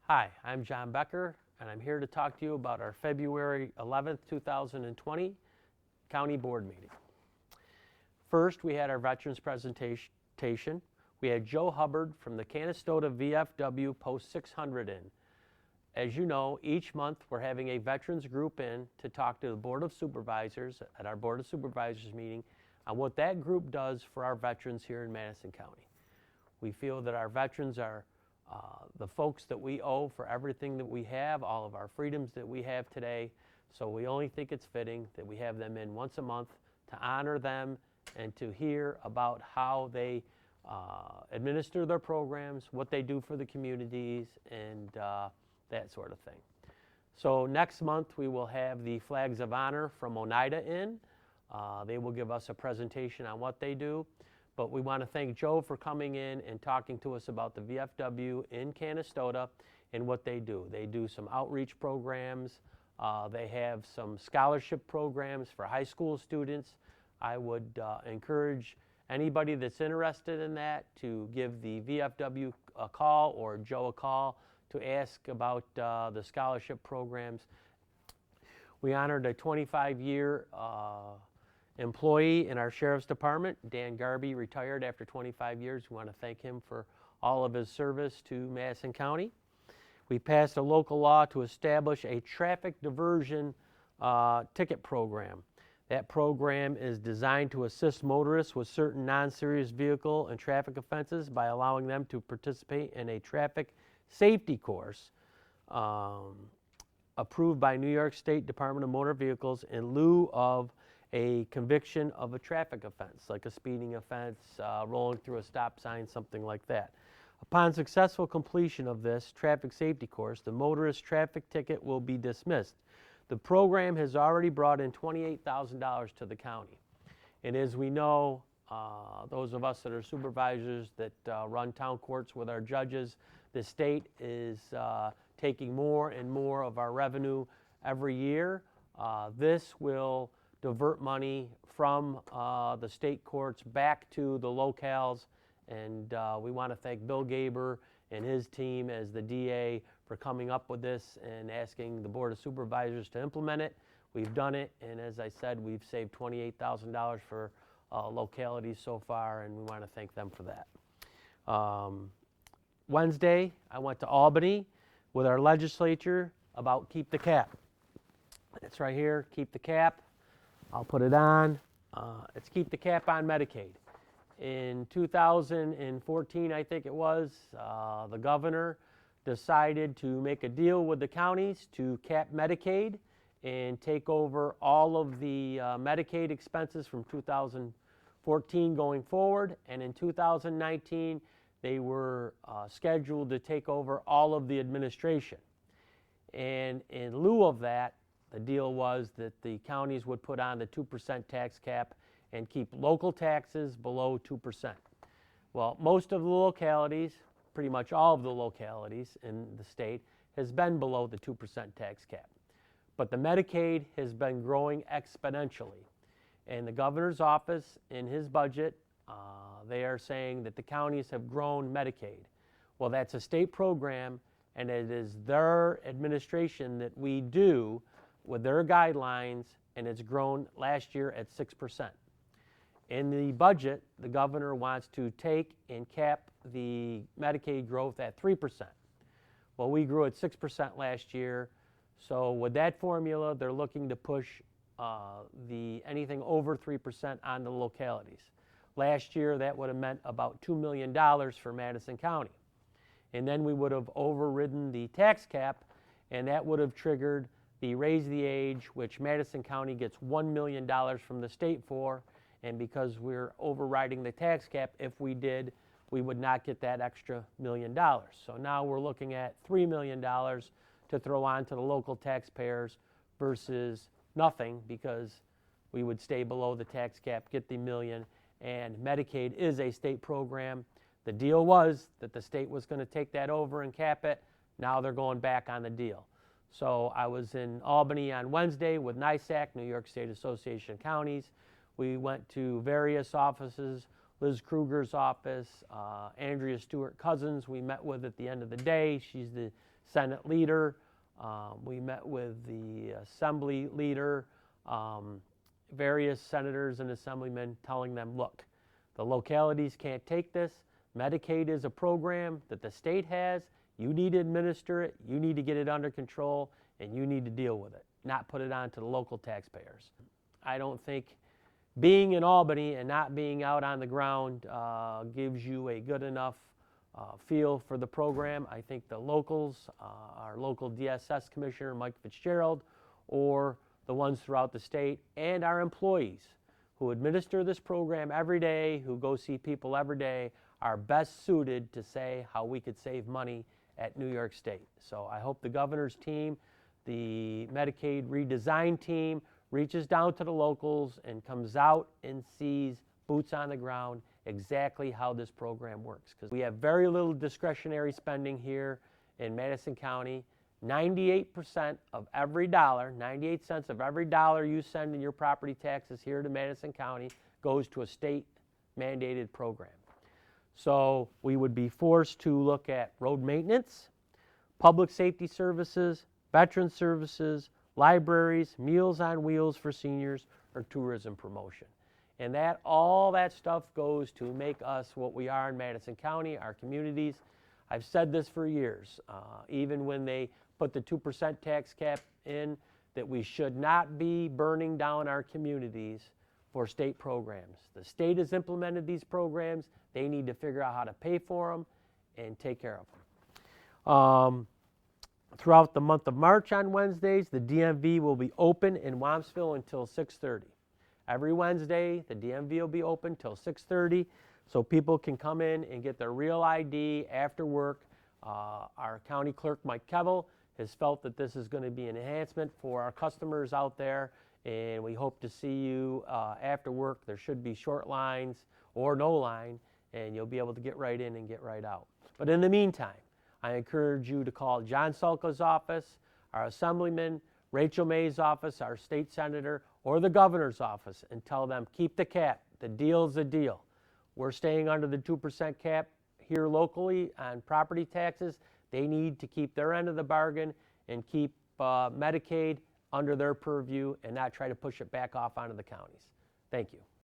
Hi, I'm John Becker, and I'm here to talk to you about our February 11th, 2020 County Board meeting. First, we had our veterans presentation. We had Joe Hubbard from the Canastota VFW Post 600 in. As you know, each month we're having a veterans group in to talk to the Board of Supervisors at our Board of Supervisors meeting on what that group does for our veterans here in Madison County. We feel that our veterans are the folks that we owe for everything that we have, all of our freedoms that we have today. So we only think it's fitting that we have them in once a month to honor them and to hear about how they administer their programs, what they do for the communities, and that sort of thing. So next month we will have the Flags of Honor from Oneida in. They will give us a presentation on what they do. But we want to thank Joe for coming in and talking to us about the VFW in Canastota and what they do. They do some outreach programs. They have some scholarship programs for high school students. I would encourage anybody that's interested in that to give the VFW a call or Joe a call to ask about the scholarship programs. We honored a 25-year employee in our Sheriff's Department. Dan Garby retired after 25 years. We want to thank him for all of his service to Madison County. We passed a local law to establish a traffic diversion ticket program. That program is designed to assist motorists with certain non-serious vehicle and traffic offenses by allowing them to participate in a traffic safety course approved by New York State Department of Motor Vehicles in lieu of a conviction of a traffic offense, like a speeding offense, rolling through a stop sign, something like that. Upon successful completion of this traffic safety course, the motorist traffic ticket will be dismissed. The program has already brought in $28,000 to the county. And as we know, those of us that are supervisors that run town courts with our judges, the state is taking more and more of our revenue every year. This will divert money from the state courts back to the locales, and we want to thank Bill Gaber and his team as the DA for coming up with this and asking the Board of Supervisors to implement it. We've done it, and as I said, we've saved $28,000 for localities so far, and we want to thank them for that. Wednesday, I went to Albany with our legislature about Keep the Cap. It's right here, Keep the Cap. I'll put it on. It's Keep the Cap on Medicaid. In 2014, I think it was, the governor decided to make a deal with the counties to cap Medicaid and take over all of the Medicaid expenses from 2014 going forward. And in 2019, they were scheduled to take over all of the administration. And in lieu of that, the deal was that the counties would put on the 2% tax cap and keep local taxes below 2%. Well, most of the localities, pretty much all of the localities in the state, has been below the 2% tax cap. But the Medicaid has been growing exponentially. And the governor's office, in his budget, they are saying that the counties have grown Medicaid. Well, that's a state program, and it is their administration that we do with their guidelines, and it's grown last year at 6%. In the budget, the governor wants to take and cap the Medicaid growth at 3%. Well, we grew at 6% last year, so with that formula, they're looking to push anything over 3% on the localities. Last year, that would have meant about $2 million for Madison County. And then we would have overridden the tax cap, and that would have triggered the Raise the Age, which Madison County gets $1 million from the state for, and because we're overriding the tax cap, if we did, we would not get that extra $1 million. So now we're looking at $3 million to throw on to the local taxpayers versus nothing, because we would stay below the tax cap, get the $1 million, and Medicaid is a state program. The deal was that the state was going to take that over and cap it. Now they're going back on the deal. So I was in Albany on Wednesday with NYSAC, New York State Association of Counties. We went to various offices Liz Kruger's office, Andrea Stewart Cousins, we met with at the end of the day. She's the Senate leader. We met with the Assembly leader, various senators and assemblymen, telling them, look, the localities can't take this. Medicaid is a program that the state has. You need to administer it. You need to get it under control, and you need to deal with it, not put it on to the local taxpayers. I don't think being in Albany and not being out on the ground gives you a good enough feel for the program. I think the locals, our local DSS Commissioner, Mike Fitzgerald, or the ones throughout the state, and our employees who administer this program every day, who go see people every day, are best suited to say how we could save money at New York State. So I hope the governor's team, the Medicaid redesign team, reaches down to the locals and comes out and sees boots on the ground exactly how this program works. Because we have very little discretionary spending here in Madison County. 98% of every dollar, 98 cents of every dollar you send in your property taxes here to Madison County goes to a state mandated program. So we would be forced to look at road maintenance, public safety services, veteran services, libraries, Meals on Wheels for seniors, or tourism promotion. And that all that stuff goes to make us what we are in Madison County, our communities. I've said this for years, even when they put the 2% tax cap in, that we should not be burning down our communities for state programs. The state has implemented these programs. They need to figure out how to pay for them and take care of them. Throughout the month of March on Wednesdays, the DMV will be open in Wampsville until 6:30. Every Wednesday, the DMV will be open till 6:30, so people can come in and get their real ID after work. Our county clerk, Mike Kevel, has felt that this is going to be an enhancement for our customers out there, and we hope to see you after work. There should be short lines or no line, and you'll be able to get right in and get right out. But in the meantime, I encourage you to call John Sulka's office, our assemblyman, Rachel May's office, our state senator, or the governor's office, and tell them, keep the cap. The deal's the deal. We're staying under the 2% cap here locally on property taxes. They need to keep their end of the bargain and keep Medicaid under their purview and not try to push it back off onto the counties. Thank you.